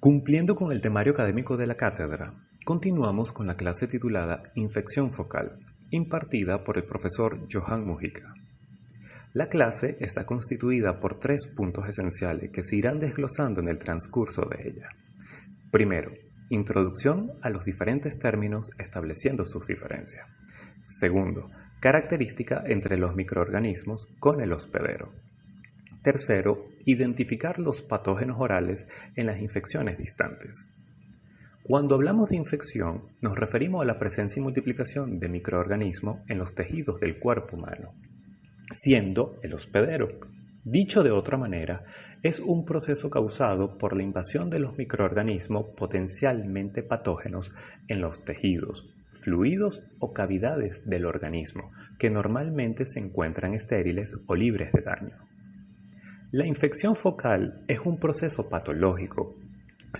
Cumpliendo con el temario académico de la cátedra, continuamos con la clase titulada Infección focal, impartida por el profesor Johan Mujica. La clase está constituida por 3 puntos esenciales que se irán desglosando en el transcurso de ella. Primero, introducción a los diferentes términos estableciendo sus diferencias. Segundo, característica entre los microorganismos con el hospedero. Tercero, identificar los patógenos orales en las infecciones distantes. Cuando hablamos de infección, nos referimos a la presencia y multiplicación de microorganismos en los tejidos del cuerpo humano, siendo el hospedero. Dicho de otra manera, es un proceso causado por la invasión de los microorganismos potencialmente patógenos en los tejidos, fluidos o cavidades del organismo, que normalmente se encuentran estériles o libres de daño. La infección focal es un proceso patológico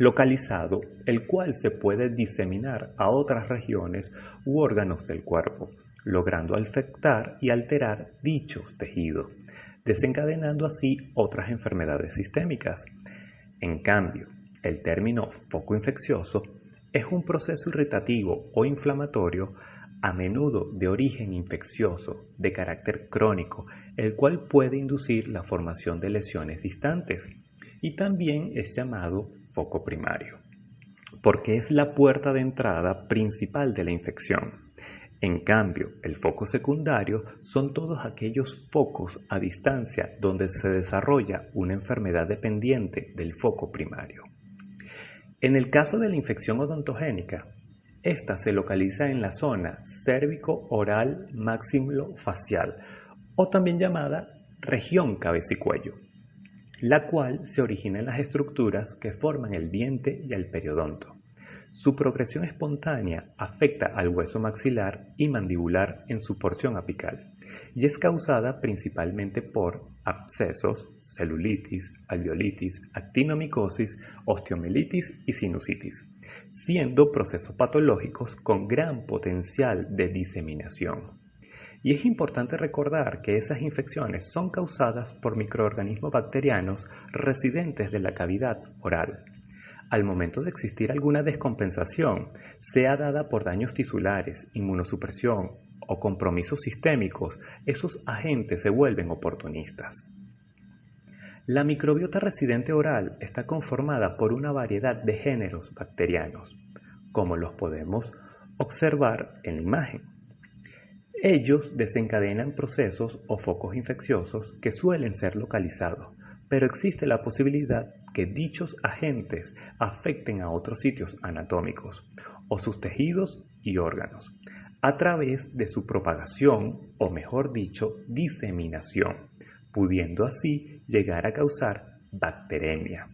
localizado, el cual se puede diseminar a otras regiones u órganos del cuerpo, logrando afectar y alterar dichos tejidos, desencadenando así otras enfermedades sistémicas. En cambio, el término foco infeccioso es un proceso irritativo o inflamatorio, a menudo de origen infeccioso, de carácter crónico, el cual puede inducir la formación de lesiones distantes, y también es llamado foco primario, porque es la puerta de entrada principal de la infección. En cambio, el foco secundario son todos aquellos focos a distancia donde se desarrolla una enfermedad dependiente del foco primario. En el caso de la infección odontogénica, esta se localiza en la zona cérvico-oral maxilofacial, o también llamada región cabeza y cuello, la cual se origina en las estructuras que forman el diente y el periodonto. Su progresión espontánea afecta al hueso maxilar y mandibular en su porción apical y es causada principalmente por abscesos, celulitis, alveolitis, actinomicosis, osteomielitis y sinusitis, siendo procesos patológicos con gran potencial de diseminación. Y es importante recordar que esas infecciones son causadas por microorganismos bacterianos residentes de la cavidad oral. Al momento de existir alguna descompensación, sea dada por daños tisulares, inmunosupresión o compromisos sistémicos, esos agentes se vuelven oportunistas. La microbiota residente oral está conformada por una variedad de géneros bacterianos, como los podemos observar en la imagen. Ellos desencadenan procesos o focos infecciosos que suelen ser localizados, pero existe la posibilidad que dichos agentes afecten a otros sitios anatómicos o sus tejidos y órganos a través de su propagación o, mejor dicho, diseminación, pudiendo así llegar a causar bacteremia,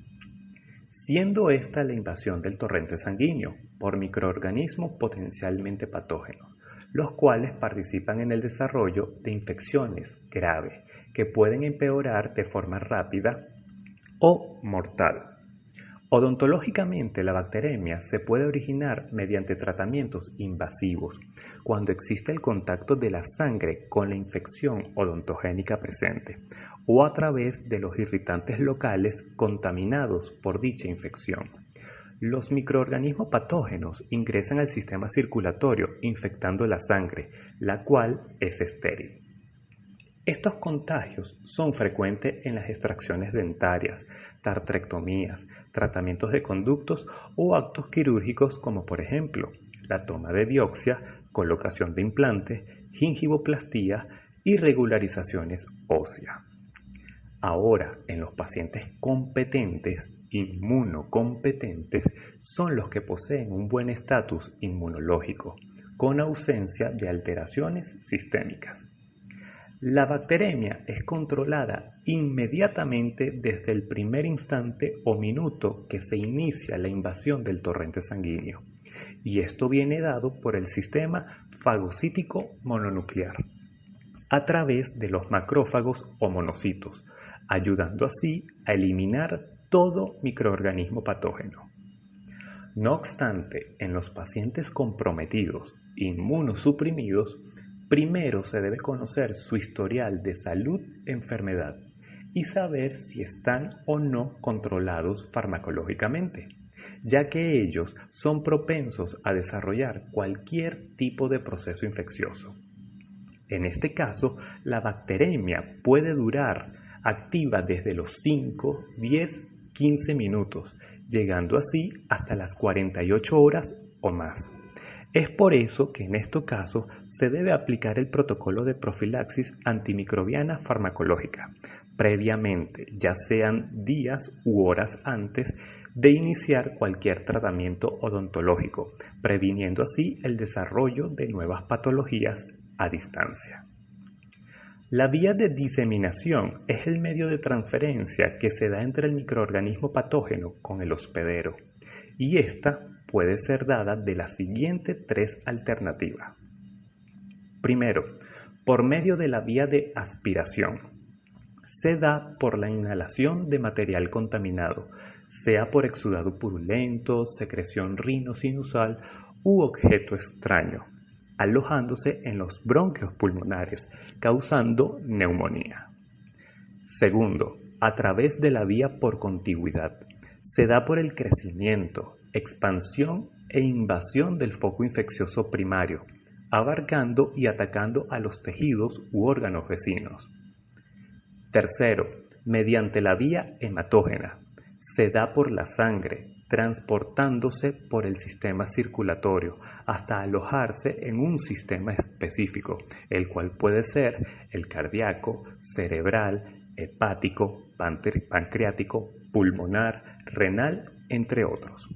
siendo esta la invasión del torrente sanguíneo por microorganismos potencialmente patógenos, los cuales participan en el desarrollo de infecciones graves que pueden empeorar de forma rápida o mortal. Odontológicamente, la bacteremia se puede originar mediante tratamientos invasivos, cuando existe el contacto de la sangre con la infección odontogénica presente, o a través de los irritantes locales contaminados por dicha infección. Los microorganismos patógenos ingresan al sistema circulatorio infectando la sangre, la cual es estéril. Estos contagios son frecuentes en las extracciones dentarias, tartrectomías, tratamientos de conductos o actos quirúrgicos como por ejemplo la toma de biopsia, colocación de implantes, gingivoplastía y regularizaciones óseas. Ahora, en los pacientes competentes, inmunocompetentes, son los que poseen un buen estatus inmunológico, con ausencia de alteraciones sistémicas. La bacteremia es controlada inmediatamente desde el primer instante o minuto que se inicia la invasión del torrente sanguíneo, y esto viene dado por el sistema fagocítico mononuclear, a través de los macrófagos o monocitos, ayudando así a eliminar todo microorganismo patógeno. No obstante, en los pacientes comprometidos, inmunosuprimidos, primero se debe conocer su historial de salud-enfermedad y saber si están o no controlados farmacológicamente. ya que ellos son propensos a desarrollar cualquier tipo de proceso infeccioso. En este caso, la bacteremia puede durar activa desde los 5, 10, 15 minutos, llegando así hasta las 48 horas o más. Es por eso que en estos casos se debe aplicar el protocolo de profilaxis antimicrobiana farmacológica, previamente, ya sean días u horas antes de iniciar cualquier tratamiento odontológico, previniendo así el desarrollo de nuevas patologías a distancia. La vía de diseminación es el medio de transferencia que se da entre el microorganismo patógeno con el hospedero, y esta puede ser dada de las siguientes tres alternativas. Primero, por medio de la vía de aspiración. Se da por la inhalación de material contaminado, sea por exudado purulento, secreción rinosinusal u objeto extraño, alojándose en los bronquios pulmonares, causando neumonía. Segundo, a través de la vía por contigüidad. Se da por el crecimiento, expansión e invasión del foco infeccioso primario, abarcando y atacando a los tejidos u órganos vecinos. Tercero, mediante la vía hematógena. Se da por la sangre, transportándose por el sistema circulatorio hasta alojarse en un sistema específico, el cual puede ser el cardíaco, cerebral, hepático, pancreático, pulmonar, renal, entre otros.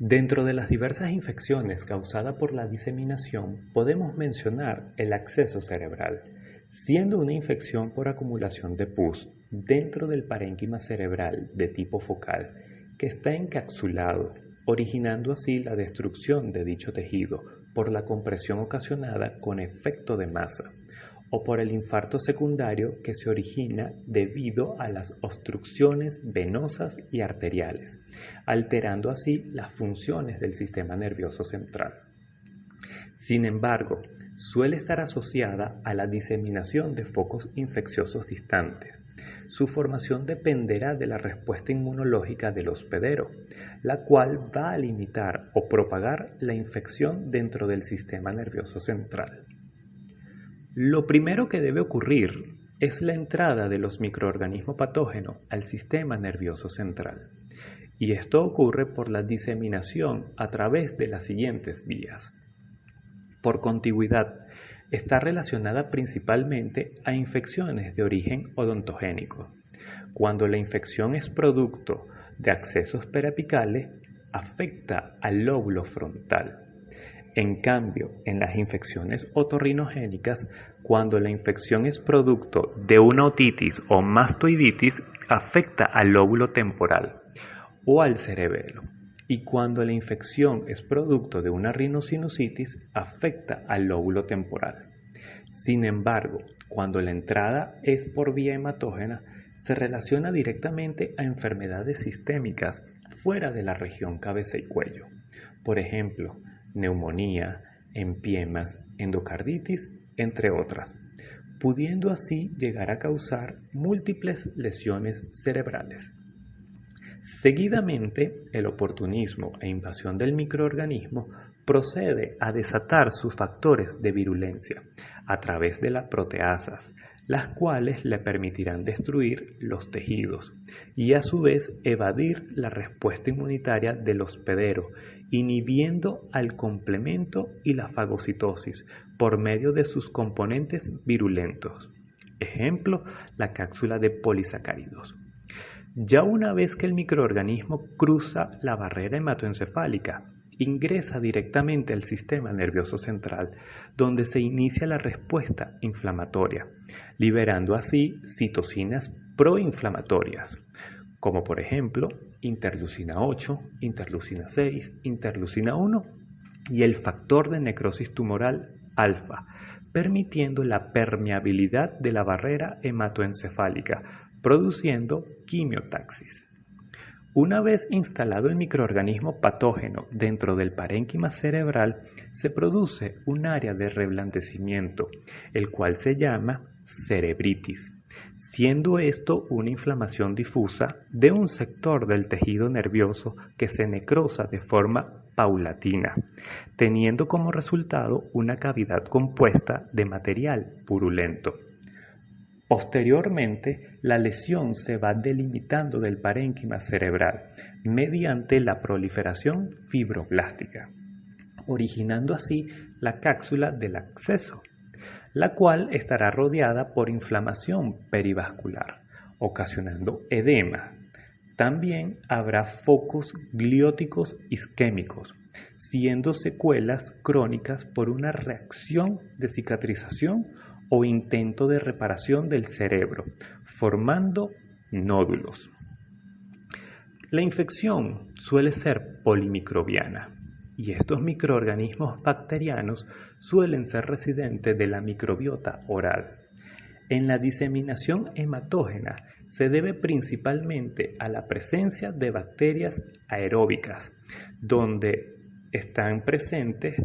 Dentro de las diversas infecciones causadas por la diseminación, podemos mencionar el absceso cerebral, siendo una infección por acumulación de pus dentro del parénquima cerebral de tipo focal, que está encapsulado, originando así la destrucción de dicho tejido por la compresión ocasionada con efecto de masa, o por el infarto secundario que se origina debido a las obstrucciones venosas y arteriales, alterando así las funciones del sistema nervioso central. Sin embargo, suele estar asociada a la diseminación de focos infecciosos distantes. Su formación dependerá de la respuesta inmunológica del hospedero, la cual va a limitar o propagar la infección dentro del sistema nervioso central. Lo primero que debe ocurrir es la entrada de los microorganismos patógenos al sistema nervioso central, y esto ocurre por la diseminación a través de las siguientes vías. Por contigüidad, está relacionada principalmente a infecciones de origen odontogénico. Cuando la infección es producto de accesos periapicales, afecta al lóbulo frontal. En cambio, en las infecciones otorrinogénicas, cuando la infección es producto de una otitis o mastoiditis, afecta al lóbulo temporal o al cerebelo. Y cuando la infección es producto de una rinosinusitis, afecta al lóbulo temporal. Sin embargo, cuando la entrada es por vía hematógena, se relaciona directamente a enfermedades sistémicas fuera de la región cabeza y cuello. Por ejemplo, neumonía, empiemas, endocarditis, entre otras, pudiendo así llegar a causar múltiples lesiones cerebrales. Seguidamente, el oportunismo e invasión del microorganismo procede a desatar sus factores de virulencia a través de las proteasas, las cuales le permitirán destruir los tejidos y a su vez evadir la respuesta inmunitaria del hospedero, inhibiendo al complemento y la fagocitosis por medio de sus componentes virulentos. Ejemplo, la cápsula de polisacáridos. Ya una vez que el microorganismo cruza la barrera hematoencefálica, ingresa directamente al sistema nervioso central, donde se inicia la respuesta inflamatoria, liberando así citocinas proinflamatorias, como por ejemplo interleucina 8, interleucina 6, interleucina 1 y el factor de necrosis tumoral alfa, permitiendo la permeabilidad de la barrera hematoencefálica, produciendo quimiotaxis. Una vez instalado el microorganismo patógeno dentro del parénquima cerebral, se produce un área de reblandecimiento, el cual se llama cerebritis, siendo esto una inflamación difusa de un sector del tejido nervioso que se necrosa de forma paulatina, teniendo como resultado una cavidad compuesta de material purulento. Posteriormente, la lesión se va delimitando del parénquima cerebral mediante la proliferación fibroblástica, originando así la cápsula del acceso, la cual estará rodeada por inflamación perivascular, ocasionando edema. También habrá focos glióticos isquémicos, siendo secuelas crónicas por una reacción de cicatrización o intento de reparación del cerebro, formando nódulos. La infección suele ser polimicrobiana, y estos microorganismos bacterianos suelen ser residentes de la microbiota oral. En la diseminación hematógena se debe principalmente a la presencia de bacterias aeróbicas, donde están presentes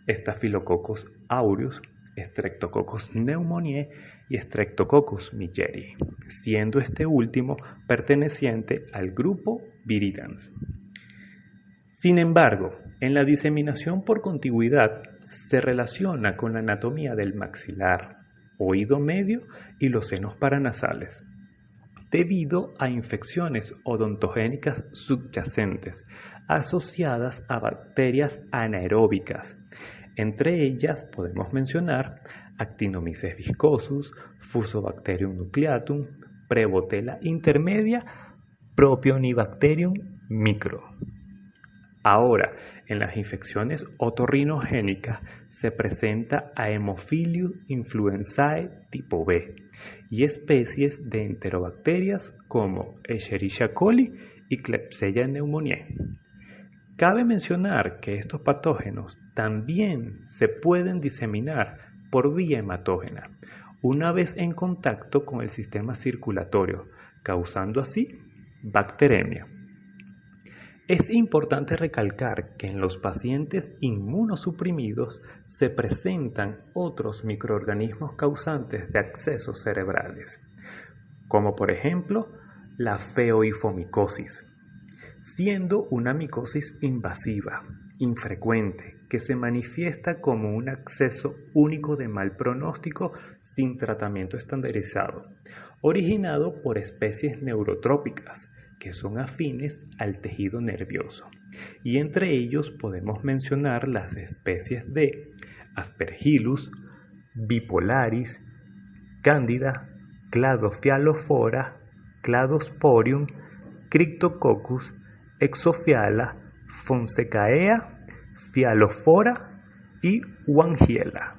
Staphylococcus aureus, Streptococcus pneumoniae y Streptococcus milleri, siendo este último perteneciente al grupo Viridans. Sin embargo, en la diseminación por contigüidad se relaciona con la anatomía del maxilar, oído medio y los senos paranasales, debido a infecciones odontogénicas subyacentes asociadas a bacterias anaeróbicas. Entre ellas podemos mencionar Actinomyces viscosus, Fusobacterium nucleatum, Prevotella intermedia, Propionibacterium micro. Ahora, en las infecciones otorrinogénicas se presenta a Haemophilus influenzae tipo B y especies de enterobacterias como Escherichia coli y Klebsiella pneumoniae. Cabe mencionar que estos patógenos también se pueden diseminar por vía hematógena, una vez en contacto con el sistema circulatorio, causando así bacteremia. Es importante recalcar que en los pacientes inmunosuprimidos se presentan otros microorganismos causantes de accesos cerebrales, como por ejemplo la feoifomicosis, siendo una micosis invasiva, infrecuente, que se manifiesta como un acceso único de mal pronóstico sin tratamiento estandarizado, originado por especies neurotrópicas, que son afines al tejido nervioso, y entre ellos podemos mencionar las especies de Aspergillus, Bipolaris, Candida, Cladophyllophora, Cladosporium, Cryptococcus, Exophiala, Fonsecaea, Phyllophora y Wangiella.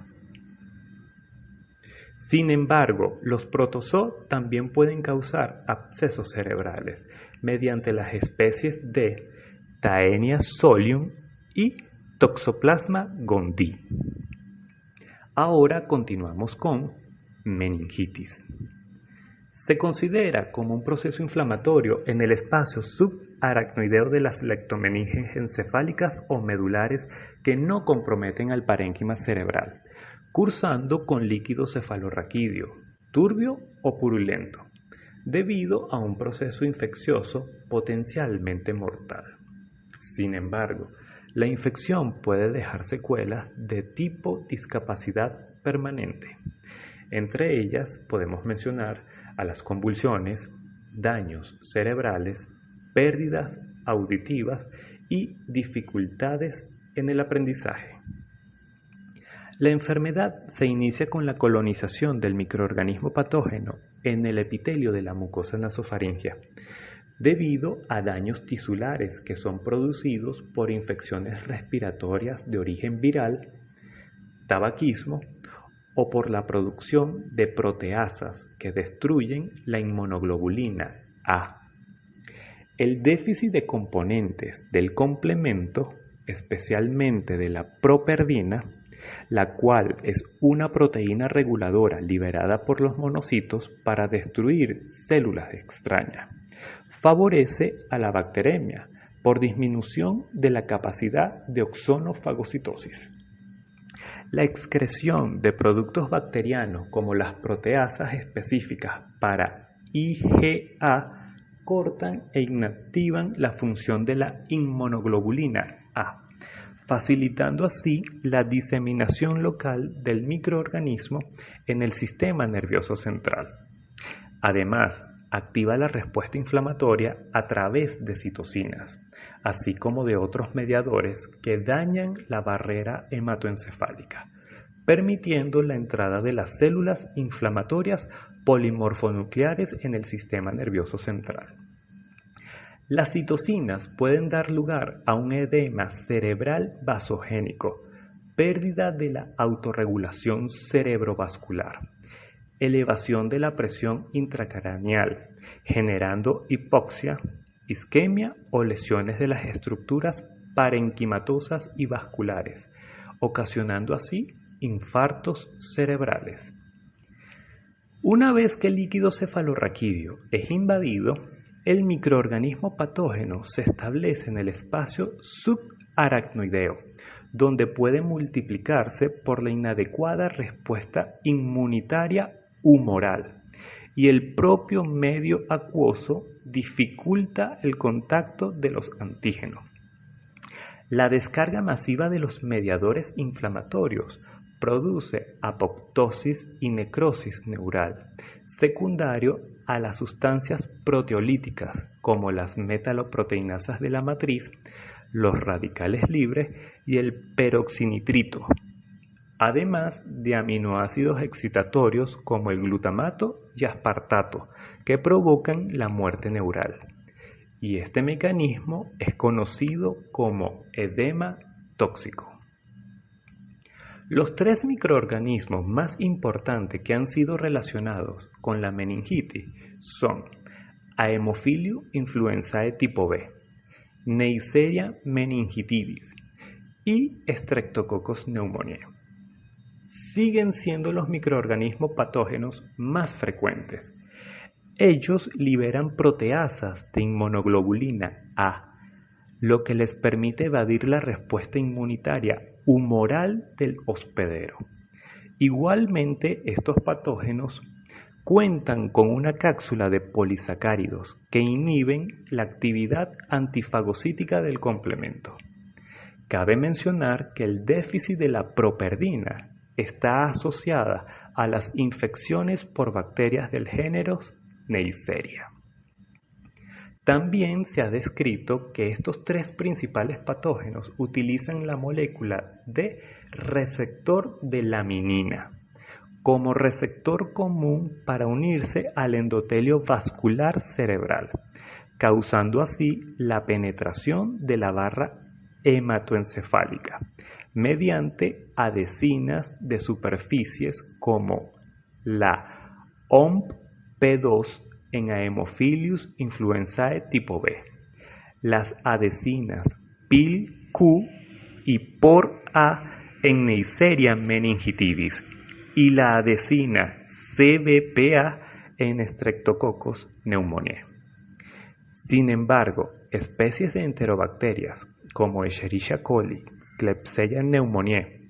Sin embargo, los protozoo también pueden causar abscesos cerebrales mediante las especies de Taenia solium y Toxoplasma gondii. Ahora continuamos con meningitis. Se considera como un proceso inflamatorio en el espacio subaracnoideo de las leptomeninges encefálicas o medulares que no comprometen al parénquima cerebral, cursando con líquido cefalorraquídeo, turbio o purulento, debido a un proceso infeccioso potencialmente mortal. Sin embargo, la infección puede dejar secuelas de tipo discapacidad permanente. Entre ellas podemos mencionar a las convulsiones, daños cerebrales, pérdidas auditivas y dificultades en el aprendizaje. La enfermedad se inicia con la colonización del microorganismo patógeno en el epitelio de la mucosa nasofaringea, debido a daños tisulares que son producidos por infecciones respiratorias de origen viral, tabaquismo o por la producción de proteasas que destruyen la inmunoglobulina A. El déficit de componentes del complemento, especialmente de la properdina, la cual es una proteína reguladora liberada por los monocitos para destruir células extrañas, favorece a la bacteremia por disminución de la capacidad de oxonofagocitosis. La excreción de productos bacterianos como las proteasas específicas para IgA cortan e inactivan la función de la inmunoglobulina A, facilitando así la diseminación local del microorganismo en el sistema nervioso central. Además, activa la respuesta inflamatoria a través de citocinas, así como de otros mediadores que dañan la barrera hematoencefálica, permitiendo la entrada de las células inflamatorias polimorfonucleares en el sistema nervioso central. Las citocinas pueden dar lugar a un edema cerebral vasogénico, pérdida de la autorregulación cerebrovascular, elevación de la presión intracraneal, generando hipoxia, isquemia o lesiones de las estructuras parenquimatosas y vasculares, ocasionando así infartos cerebrales. Una vez que el líquido cefalorraquídeo es invadido, el microorganismo patógeno se establece en el espacio subaracnoideo, donde puede multiplicarse por la inadecuada respuesta inmunitaria humoral, y el propio medio acuoso dificulta el contacto de los antígenos. La descarga masiva de los mediadores inflamatorios produce apoptosis y necrosis neural, secundario a las sustancias proteolíticas como las metaloproteinasas de la matriz, los radicales libres y el peroxinitrito, además de aminoácidos excitatorios como el glutamato y aspartato, que provocan la muerte neural. Y este mecanismo es conocido como edema tóxico. Los tres microorganismos más importantes que han sido relacionados con la meningitis son Haemophilus influenzae tipo B, Neisseria meningitidis y Streptococcus pneumoniae. Siguen siendo los microorganismos patógenos más frecuentes. Ellos liberan proteasas de inmunoglobulina A, lo que les permite evadir la respuesta inmunitaria humoral del hospedero. Igualmente, estos patógenos cuentan con una cápsula de polisacáridos que inhiben la actividad antifagocítica del complemento. Cabe mencionar que el déficit de la properdina está asociada a las infecciones por bacterias del género Neisseria. También se ha descrito que estos tres principales patógenos utilizan la molécula de receptor de laminina como receptor común para unirse al endotelio vascular cerebral, causando así la penetración de la barra hematoencefálica mediante adhesinas de superficies como la OMP-P2 en Haemophilus influenzae tipo B, las adhesinas PIL-Q y POR-A en Neisseria meningitidis y la adhesina CBPA en Streptococcus pneumoniae. Sin embargo, especies de enterobacterias como Escherichia coli, Klebsiella pneumoniae,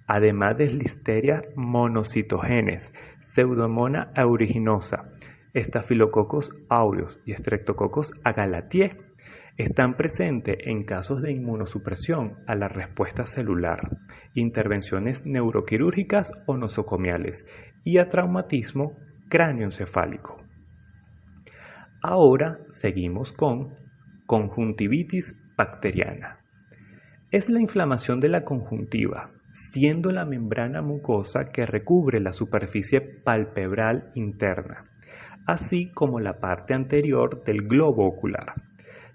además de Listeria monocitogenes, Pseudomonas aeruginosa, Staphylococcus aureus y Streptococcus agalatiae, están presentes en casos de inmunosupresión a la respuesta celular, intervenciones neuroquirúrgicas o nosocomiales y a traumatismo cráneoencefálico. Ahora seguimos con conjuntivitis bacteriana. Es la inflamación de la conjuntiva, siendo la membrana mucosa que recubre la superficie palpebral interna, así como la parte anterior del globo ocular.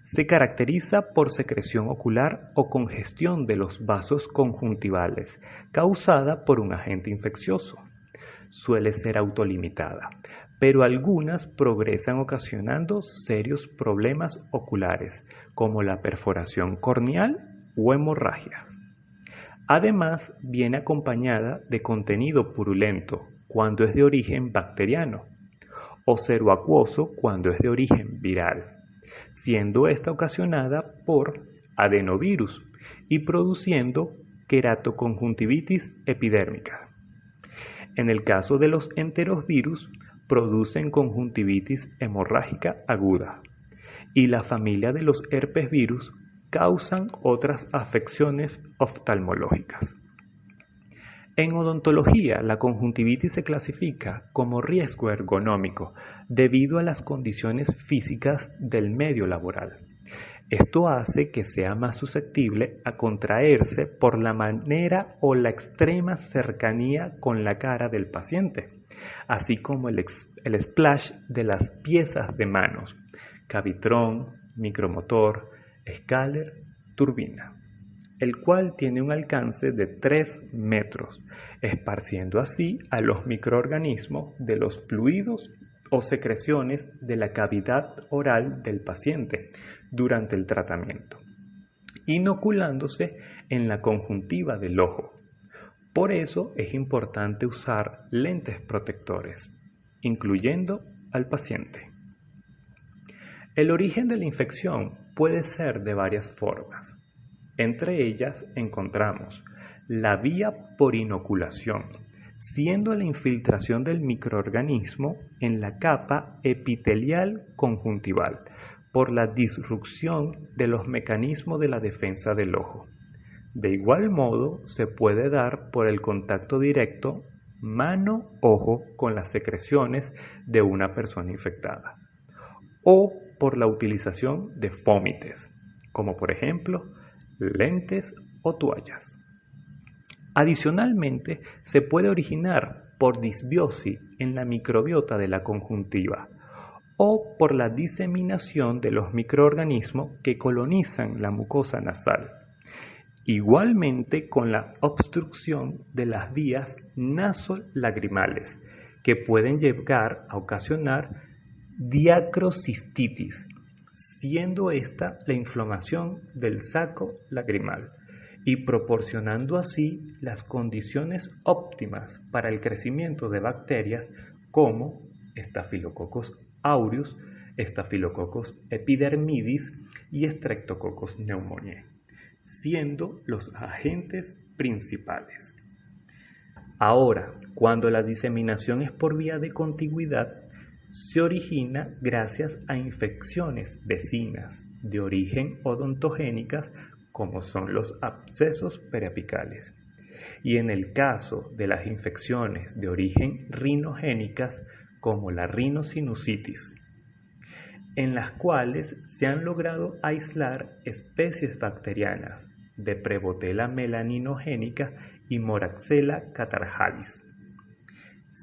Se caracteriza por secreción ocular o congestión de los vasos conjuntivales, causada por un agente infeccioso. Suele ser autolimitada, pero algunas progresan ocasionando serios problemas oculares, como la perforación corneal o hemorragia. Además, viene acompañada de contenido purulento cuando es de origen bacteriano, o seroacuoso cuando es de origen viral, siendo esta ocasionada por adenovirus y produciendo queratoconjuntivitis epidérmica. En el caso de los enterovirus, producen conjuntivitis hemorrágica aguda. Y la familia de los herpes virus causan otras afecciones oftalmológicas. En odontología, la conjuntivitis se clasifica como riesgo ergonómico debido a las condiciones físicas del medio laboral. Esto hace que sea más susceptible a contraerse por la manera o la extrema cercanía con la cara del paciente, así como el splash de las piezas de manos, cavitrón, micromotor, escáler, turbina, el cual tiene un alcance de 3 metros, esparciendo así a los microorganismos de los fluidos o secreciones de la cavidad oral del paciente durante el tratamiento, inoculándose en la conjuntiva del ojo. Por eso es importante usar lentes protectores, incluyendo al paciente. El origen de la infección puede ser de varias formas. Entre ellas encontramos la vía por inoculación, siendo la infiltración del microorganismo en la capa epitelial conjuntival por la disrupción de los mecanismos de la defensa del ojo. De igual modo, se puede dar por el contacto directo mano-ojo con las secreciones de una persona infectada, o por la utilización de fómites, como por ejemplo lentes o toallas. Adicionalmente, se puede originar por disbiosis en la microbiota de la conjuntiva o por la diseminación de los microorganismos que colonizan la mucosa nasal. Igualmente con la obstrucción de las vías nasolagrimales, que pueden llegar a ocasionar diacrocistitis, siendo esta la inflamación del saco lagrimal y proporcionando así las condiciones óptimas para el crecimiento de bacterias como Staphylococcus aureus, Staphylococcus epidermidis y Streptococcus pneumoniae, siendo los agentes principales. Ahora, cuando la diseminación es por vía de contigüidad, se origina gracias a infecciones vecinas de origen odontogénicas como son los abscesos periapicales. Y en el caso de las infecciones de origen rinogénicas como la rinosinusitis, en las cuales se han logrado aislar especies bacterianas de Prevotella melaninogénica y Moraxella catarrhalis.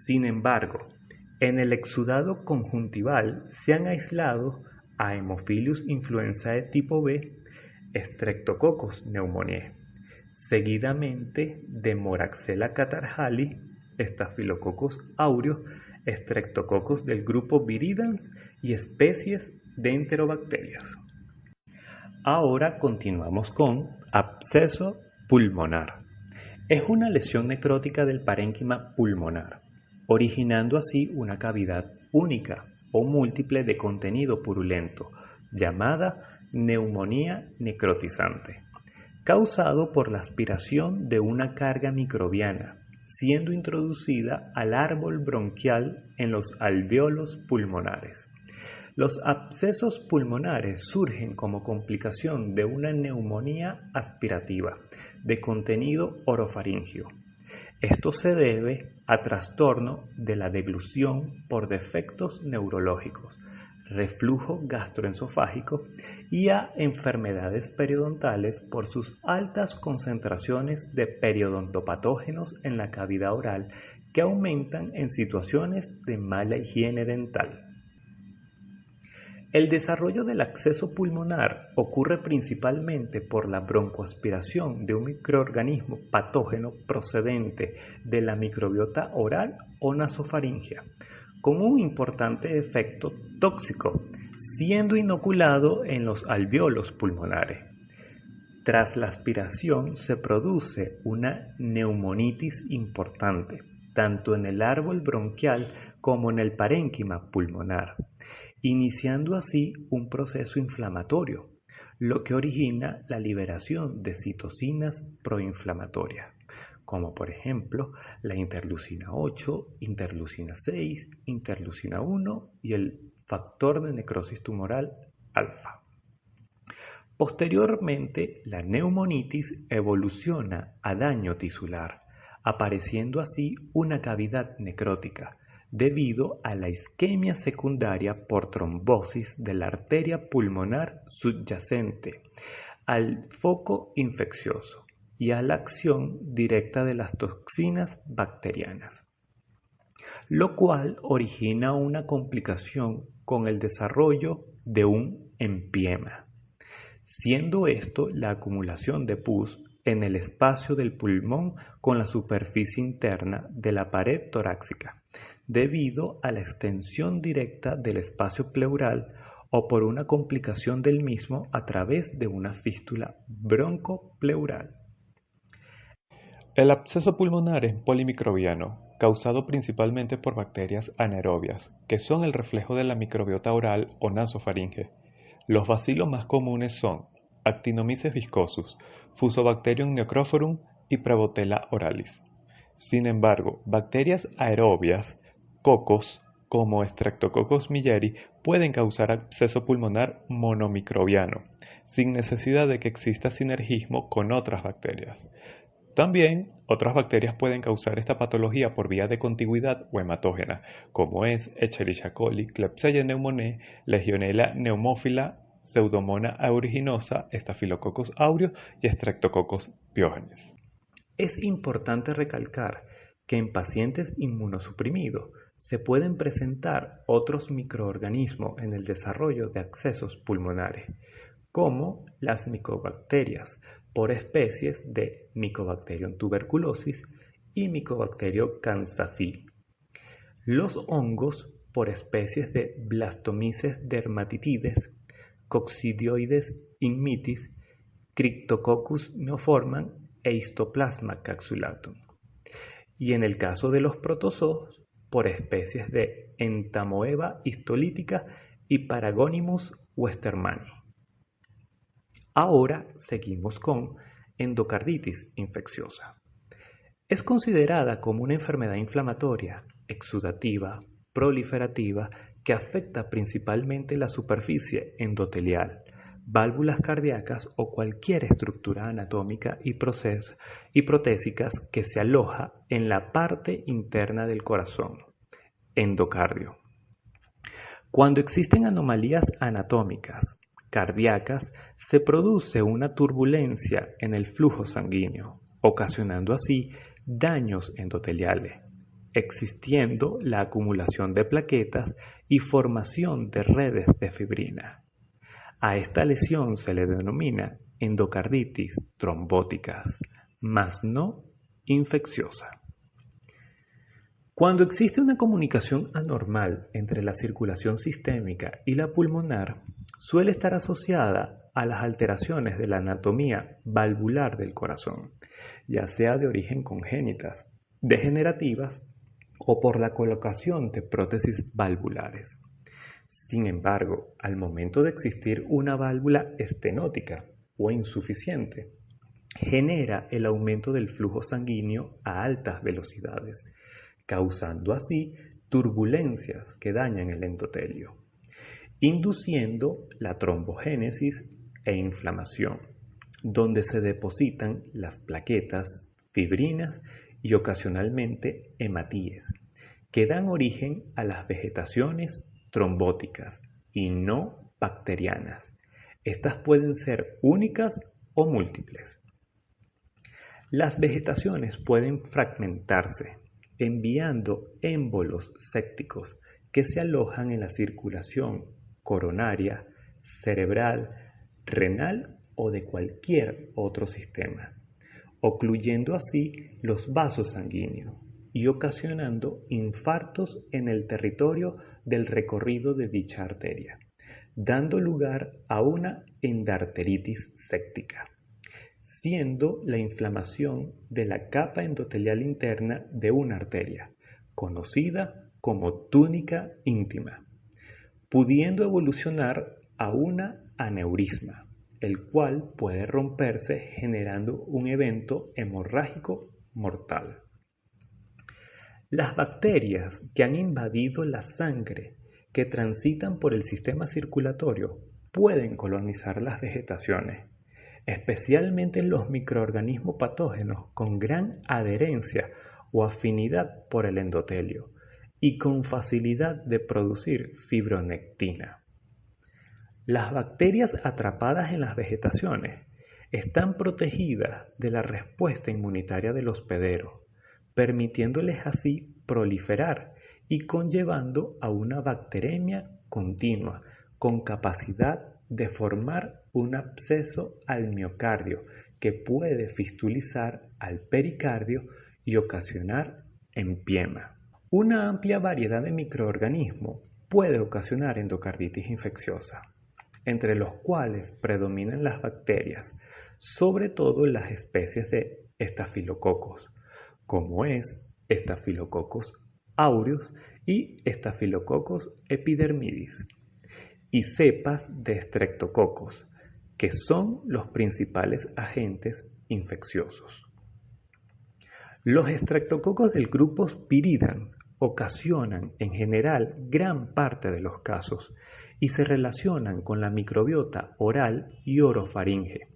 Sin embargo, en el exudado conjuntival se han aislado a Haemophilus influenzae tipo B, Streptococcus pneumoniae, seguidamente de Moraxella catarrhalis, Staphylococcus aureus, Streptococcus del grupo Viridans y especies de enterobacterias. Ahora continuamos con absceso pulmonar. Es una lesión necrótica del parénquima pulmonar, originando así una cavidad única o múltiple de contenido purulento, llamada neumonía necrotizante, causado por la aspiración de una carga microbiana, siendo introducida al árbol bronquial en los alvéolos pulmonares. Los abscesos pulmonares surgen como complicación de una neumonía aspirativa de contenido orofaringio. Esto se debe a trastorno de la deglución por defectos neurológicos, reflujo gastroesofágico y a enfermedades periodontales por sus altas concentraciones de periodontopatógenos en la cavidad oral que aumentan en situaciones de mala higiene dental. El desarrollo del absceso pulmonar ocurre principalmente por la broncoaspiración de un microorganismo patógeno procedente de la microbiota oral o nasofaringea, con un importante efecto tóxico, siendo inoculado en los alvéolos pulmonares. Tras la aspiración se produce una neumonitis importante, tanto en el árbol bronquial como en el parénquima pulmonar, iniciando así un proceso inflamatorio, lo que origina la liberación de citocinas proinflamatorias, como por ejemplo la interleucina 8, interleucina 6, interleucina 1 y el factor de necrosis tumoral alfa. Posteriormente, la neumonitis evoluciona a daño tisular, apareciendo así una cavidad necrótica, debido a la isquemia secundaria por trombosis de la arteria pulmonar subyacente al foco infeccioso y a la acción directa de las toxinas bacterianas, lo cual origina una complicación con el desarrollo de un empiema, siendo esto la acumulación de pus en el espacio del pulmón con la superficie interna de la pared torácica, debido a la extensión directa del espacio pleural o por una complicación del mismo a través de una fístula broncopleural. El absceso pulmonar es polimicrobiano, causado principalmente por bacterias anaerobias, que son el reflejo de la microbiota oral o nasofaringe. Los bacilos más comunes son Actinomyces viscosus, Fusobacterium necrophorum y Prevotella oralis. Sin embargo, bacterias aerobias, cocos, como Streptococcus milleri, pueden causar absceso pulmonar monomicrobiano, sin necesidad de que exista sinergismo con otras bacterias. También, otras bacterias pueden causar esta patología por vía de contigüidad o hematógena, como es Escherichia coli, Klebsiella pneumoniae, Legionella pneumophila, Pseudomonas aeruginosa, Staphylococcus aureus y Streptococcus pyogenes. Es importante recalcar que en pacientes inmunosuprimidos se pueden presentar otros microorganismos en el desarrollo de abscesos pulmonares, como las micobacterias, por especies de Mycobacterium tuberculosis y Mycobacterium kansasi. Los hongos, por especies de Blastomyces dermatitides, Coccidioides ignitis, Cryptococcus neoformans e Histoplasma capsulatum. Y en el caso de los protozoos, por especies de Entamoeba histolítica y Paragonimus westermani. Ahora seguimos con endocarditis infecciosa. Es considerada como una enfermedad inflamatoria, exudativa, proliferativa, que afecta principalmente la superficie endotelial, válvulas cardíacas o cualquier estructura anatómica y protésicas que se aloja en la parte interna del corazón, endocardio. Cuando existen anomalías anatómicas, cardíacas, se produce una turbulencia en el flujo sanguíneo, ocasionando así daños endoteliales, existiendo la acumulación de plaquetas y formación de redes de fibrina. A esta lesión se le denomina endocarditis trombóticas, mas no infecciosa. Cuando existe una comunicación anormal entre la circulación sistémica y la pulmonar, suele estar asociada a las alteraciones de la anatomía valvular del corazón, ya sea de origen congénitas, degenerativas o por la colocación de prótesis valvulares. Sin embargo, al momento de existir una válvula estenótica o insuficiente, genera el aumento del flujo sanguíneo a altas velocidades, causando así turbulencias que dañan el endotelio, induciendo la trombogénesis e inflamación, donde se depositan las plaquetas, fibrinas y ocasionalmente hematíes, que dan origen a las vegetaciones trombóticas y no bacterianas. Estas pueden ser únicas o múltiples. Las vegetaciones pueden fragmentarse, enviando émbolos sépticos que se alojan en la circulación coronaria, cerebral, renal o de cualquier otro sistema, ocluyendo así los vasos sanguíneos y ocasionando infartos en el territorio del recorrido de dicha arteria, dando lugar a una endarteritis séptica, siendo la inflamación de la capa endotelial interna de una arteria, conocida como túnica íntima, pudiendo evolucionar a una aneurisma, el cual puede romperse generando un evento hemorrágico mortal. Las bacterias que han invadido la sangre, que transitan por el sistema circulatorio, pueden colonizar las vegetaciones, especialmente los microorganismos patógenos con gran adherencia o afinidad por el endotelio y con facilidad de producir fibronectina. Las bacterias atrapadas en las vegetaciones están protegidas de la respuesta inmunitaria del hospedero, permitiéndoles así proliferar y conllevando a una bacteremia continua con capacidad de formar un absceso al miocardio que puede fistulizar al pericardio y ocasionar empiema. Una amplia variedad de microorganismos puede ocasionar endocarditis infecciosa, entre los cuales predominan las bacterias, sobre todo las especies de estafilococos, como es Staphylococcus aureus y Staphylococcus epidermidis, y cepas de Streptococcus, que son los principales agentes infecciosos. Los estreptococos del grupo Viridans ocasionan en general gran parte de los casos y se relacionan con la microbiota oral y orofaringe,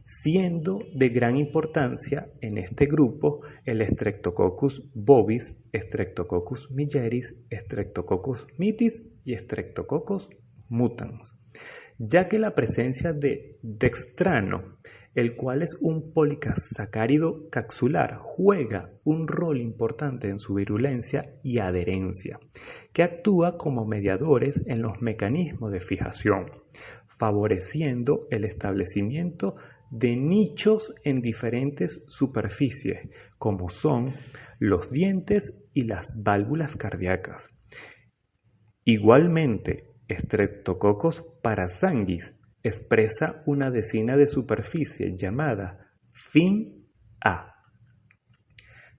siendo de gran importancia en este grupo el Streptococcus bovis, Streptococcus milleris, Streptococcus mitis y Streptococcus mutans, ya que la presencia de dextrano, el cual es un polisacárido capsular, juega un rol importante en su virulencia y adherencia, que actúa como mediadores en los mecanismos de fijación, favoreciendo el establecimiento de nichos en diferentes superficies, como son los dientes y las válvulas cardíacas. Igualmente, Streptococcus parasanguis expresa una decina de superficie llamada fin-A.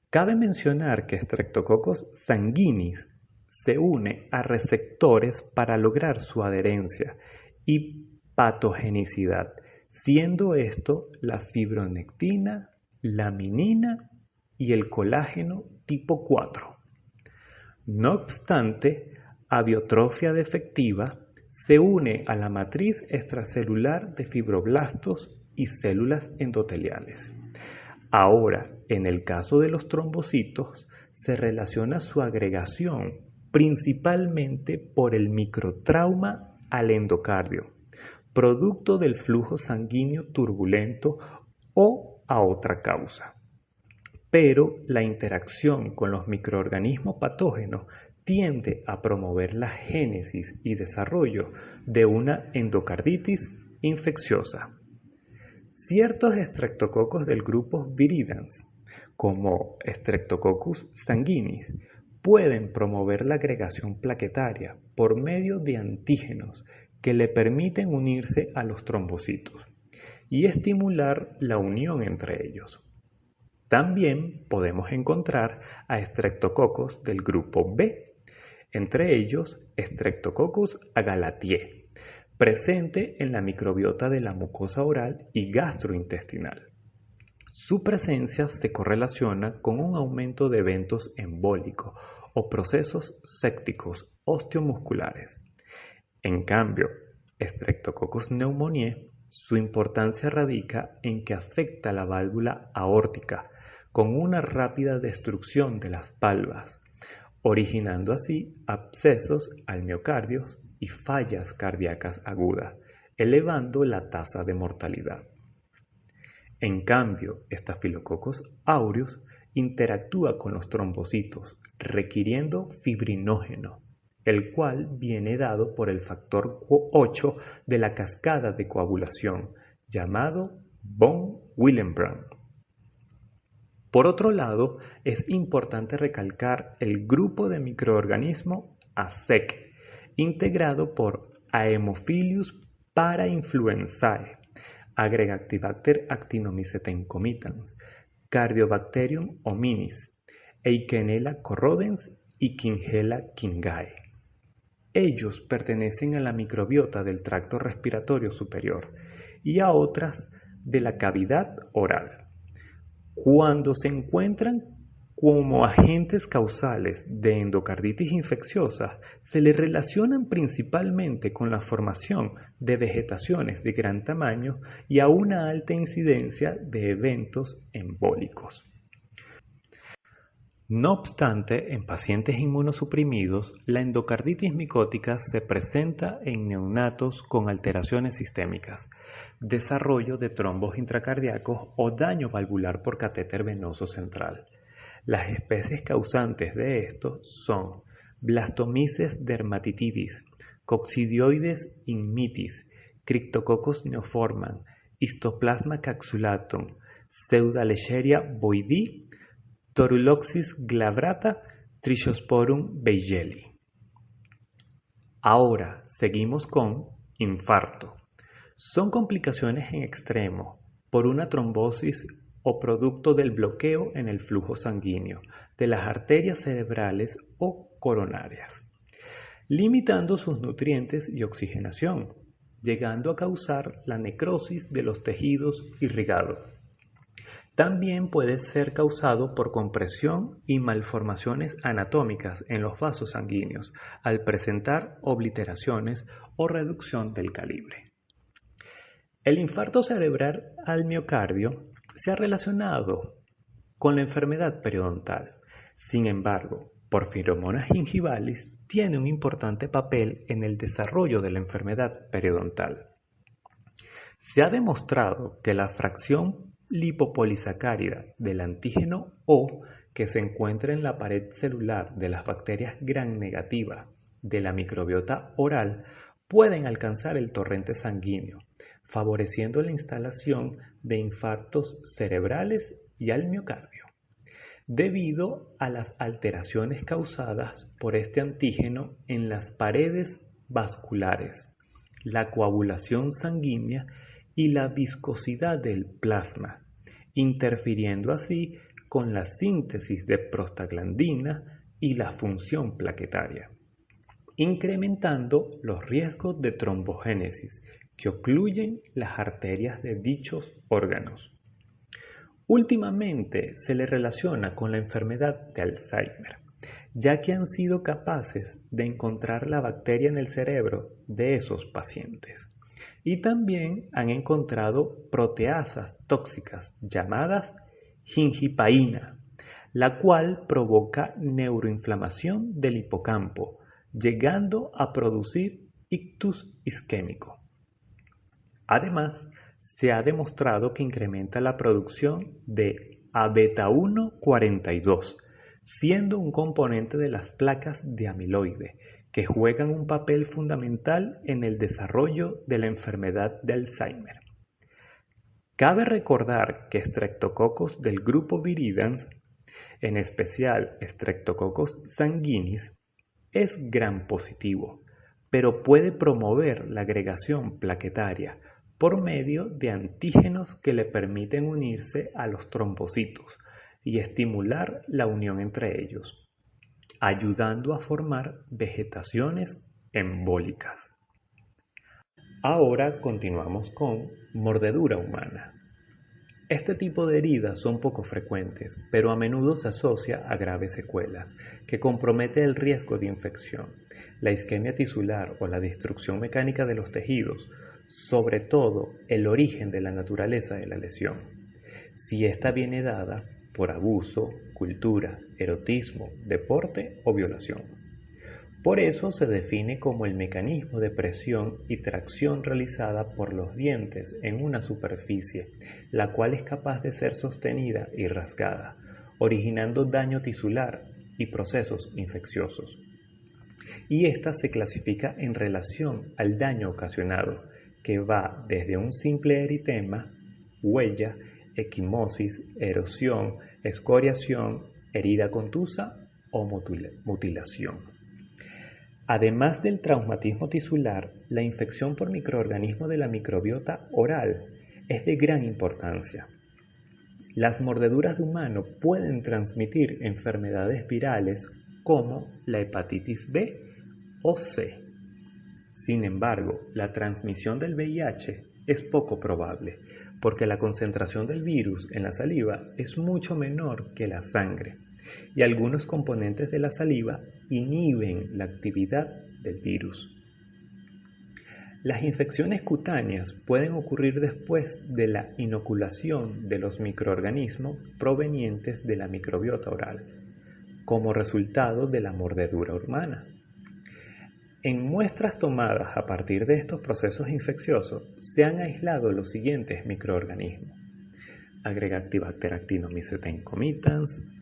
Cabe mencionar que Streptococcus sanguinis se une a receptores para lograr su adherencia y patogenicidad, siendo esto la fibronectina, la minina y el colágeno tipo 4. No obstante, abiotrofia defectiva se une a la matriz extracelular de fibroblastos y células endoteliales. Ahora, en el caso de los trombocitos, se relaciona su agregación principalmente por el microtrauma al endocardio, producto del flujo sanguíneo turbulento o a otra causa. Pero la interacción con los microorganismos patógenos tiende a promover la génesis y desarrollo de una endocarditis infecciosa. Ciertos estreptococos del grupo Viridans, como Streptococcus sanguinis, pueden promover la agregación plaquetaria por medio de antígenos que le permiten unirse a los trombocitos y estimular la unión entre ellos. También podemos encontrar a estreptococos del grupo B, entre ellos Streptococcus agalatiae, presente en la microbiota de la mucosa oral y gastrointestinal. Su presencia se correlaciona con un aumento de eventos embólicos o procesos sépticos osteomusculares. En cambio, Streptococcus pneumoniae, su importancia radica en que afecta la válvula aórtica con una rápida destrucción de las valvas, originando así abscesos al miocardio y fallas cardíacas agudas, elevando la tasa de mortalidad. En cambio, Staphylococcus aureus interactúa con los trombocitos, requiriendo fibrinógeno, el cual viene dado por el factor 8 de la cascada de coagulación, llamado von Willebrand. Por otro lado, es importante recalcar el grupo de microorganismos ASEC, integrado por Haemophilus parainfluenzae, Agregactibacter actinomycetencomitans, Cardiobacterium hominis, Eikenella corrodens y Kingella kingae. Ellos pertenecen a la microbiota del tracto respiratorio superior y a otras de la cavidad oral. Cuando se encuentran como agentes causales de endocarditis infecciosa, se le relacionan principalmente con la formación de vegetaciones de gran tamaño y a una alta incidencia de eventos embólicos. No obstante, en pacientes inmunosuprimidos, la endocarditis micótica se presenta en neonatos con alteraciones sistémicas, desarrollo de trombos intracardíacos o daño valvular por catéter venoso central. Las especies causantes de esto son Blastomyces dermatitidis, Coccidioides immitis, Cryptococcus neoformans, Histoplasma capsulatum, Pseudoleishmania boydii, Torulloxis glabrata, Trichosporum beigeli. Ahora seguimos con infarto. Son complicaciones en extremo por una trombosis o producto del bloqueo en el flujo sanguíneo de las arterias cerebrales o coronarias, limitando sus nutrientes y oxigenación, llegando a causar la necrosis de los tejidos irrigados. También puede ser causado por compresión y malformaciones anatómicas en los vasos sanguíneos al presentar obliteraciones o reducción del calibre. El infarto cerebral al miocardio se ha relacionado con la enfermedad periodontal. Sin embargo, Porphyromonas gingivalis tiene un importante papel en el desarrollo de la enfermedad periodontal. Se ha demostrado que la fracción lipopolisacárida del antígeno O que se encuentra en la pared celular de las bacterias gram negativas de la microbiota oral pueden alcanzar el torrente sanguíneo, favoreciendo la instalación de infartos cerebrales y al miocardio, debido a las alteraciones causadas por este antígeno en las paredes vasculares, la coagulación sanguínea y la viscosidad del plasma, interfiriendo así con la síntesis de prostaglandina y la función plaquetaria, incrementando los riesgos de trombogénesis que ocluyen las arterias de dichos órganos. Últimamente se le relaciona con la enfermedad de Alzheimer, ya que han sido capaces de encontrar la bacteria en el cerebro de esos pacientes. Y también han encontrado proteasas tóxicas llamadas gingipaína, la cual provoca neuroinflamación del hipocampo, llegando a producir ictus isquémico. Además, se ha demostrado que incrementa la producción de A-beta 1 42, siendo un componente de las placas de amiloide, que juegan un papel fundamental en el desarrollo de la enfermedad de Alzheimer. Cabe recordar que Streptococcus del grupo Viridans, en especial Streptococcus sanguinis, es gram positivo, pero puede promover la agregación plaquetaria por medio de antígenos que le permiten unirse a los trombocitos y estimular la unión entre ellos, ayudando a formar vegetaciones embólicas. Ahora continuamos con mordedura humana. Este tipo de heridas son poco frecuentes, pero a menudo se asocia a graves secuelas que comprometen el riesgo de infección, la isquemia tisular o la destrucción mecánica de los tejidos, sobre todo el origen de la naturaleza de la lesión. Si esta viene dada por abuso, cultura, erotismo, deporte o violación. Por eso se define como el mecanismo de presión y tracción realizada por los dientes en una superficie, la cual es capaz de ser sostenida y rasgada, originando daño tisular y procesos infecciosos. Y esta se clasifica en relación al daño ocasionado, que va desde un simple eritema, huella, equimosis, erosión, escoriación, herida contusa o mutilación. Además del traumatismo tisular, la infección por microorganismos de la microbiota oral es de gran importancia. Las mordeduras de humano pueden transmitir enfermedades virales como la hepatitis B o C. Sin embargo, la transmisión del VIH es poco probable, porque la concentración del virus en la saliva es mucho menor que la sangre, y algunos componentes de la saliva inhiben la actividad del virus. Las infecciones cutáneas pueden ocurrir después de la inoculación de los microorganismos provenientes de la microbiota oral, como resultado de la mordedura humana. En muestras tomadas a partir de estos procesos infecciosos se han aislado los siguientes microorganismos: Agregactibacter actinomycetem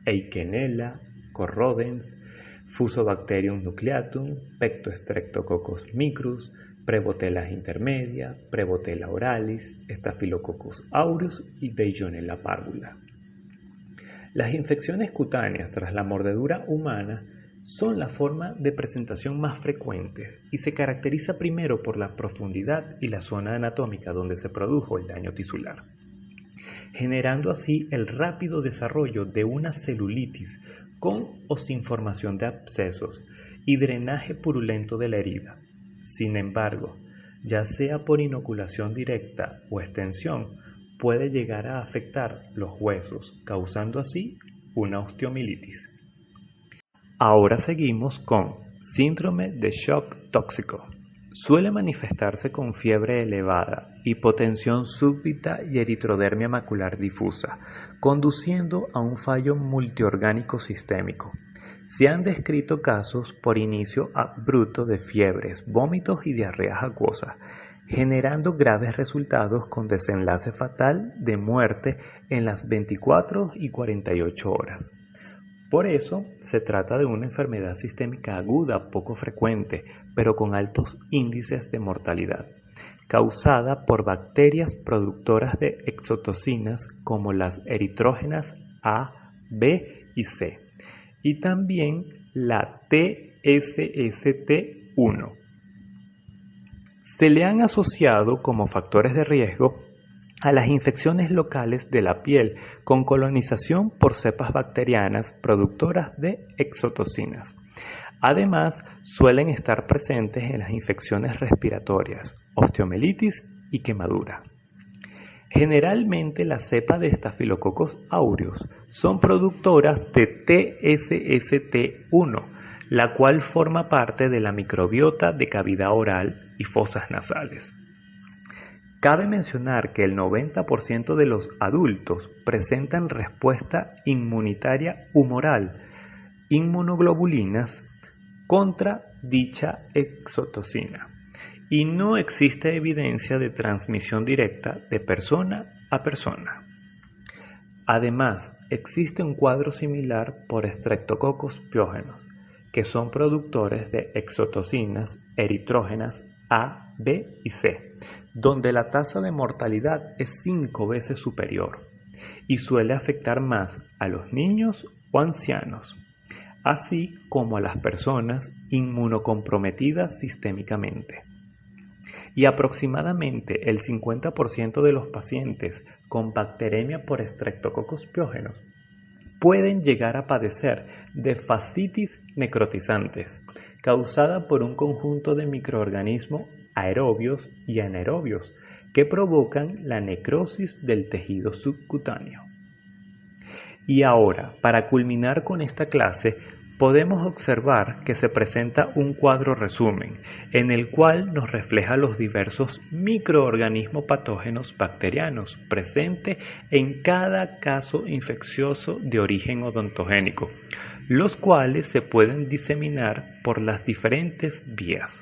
Eikenella, Corrodens, Fusobacterium nucleatum, Pectostreptococcus micrus, Prevotella intermedia, Prevotella oralis, Staphylococcus aureus y Legionella parvula. Las infecciones cutáneas tras la mordedura humana son la forma de presentación más frecuente y se caracteriza primero por la profundidad y la zona anatómica donde se produjo el daño tisular, generando así el rápido desarrollo de una celulitis con o sin formación de abscesos y drenaje purulento de la herida. Sin embargo, ya sea por inoculación directa o extensión, puede llegar a afectar los huesos, causando así una osteomielitis. Ahora seguimos con síndrome de shock tóxico. Suele manifestarse con fiebre elevada, hipotensión súbita y eritrodermia macular difusa, conduciendo a un fallo multiorgánico sistémico. Se han descrito casos por inicio abrupto de fiebres, vómitos y diarreas acuosas, generando graves resultados con desenlace fatal de muerte en las 24 y 48 horas. Por eso, se trata de una enfermedad sistémica aguda poco frecuente, pero con altos índices de mortalidad, causada por bacterias productoras de exotocinas como las eritrógenas A, B y C, y también la TSST1. Se le han asociado como factores de riesgo a las infecciones locales de la piel con colonización por cepas bacterianas productoras de exotocinas. Además, suelen estar presentes en las infecciones respiratorias, osteomielitis y quemadura. Generalmente la cepa de Staphylococcus aureus son productoras de TSST1, la cual forma parte de la microbiota de cavidad oral y fosas nasales. Cabe mencionar que el 90% de los adultos presentan respuesta inmunitaria humoral, inmunoglobulinas, contra dicha exotocina, y no existe evidencia de transmisión directa de persona a persona. Además, existe un cuadro similar por Streptococcus pyogenes, que son productores de exotocinas eritrógenas A, B y C, donde la tasa de mortalidad es 5 veces superior y suele afectar más a los niños o ancianos, así como a las personas inmunocomprometidas sistémicamente. Y aproximadamente el 50% de los pacientes con bacteremia por Streptococcus pyogenes pueden llegar a padecer de fascitis necrotizantes, causada por un conjunto de microorganismos aerobios y anaerobios que provocan la necrosis del tejido subcutáneo. Y ahora, para culminar con esta clase, podemos observar que se presenta un cuadro resumen, en el cual nos refleja los diversos microorganismos patógenos bacterianos presentes en cada caso infeccioso de origen odontogénico, los cuales se pueden diseminar por las diferentes vías,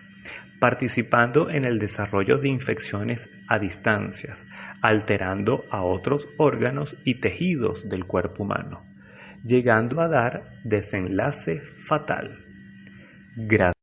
participando en el desarrollo de infecciones a distancias, alterando a otros órganos y tejidos del cuerpo humano, llegando a dar desenlace fatal. Gracias.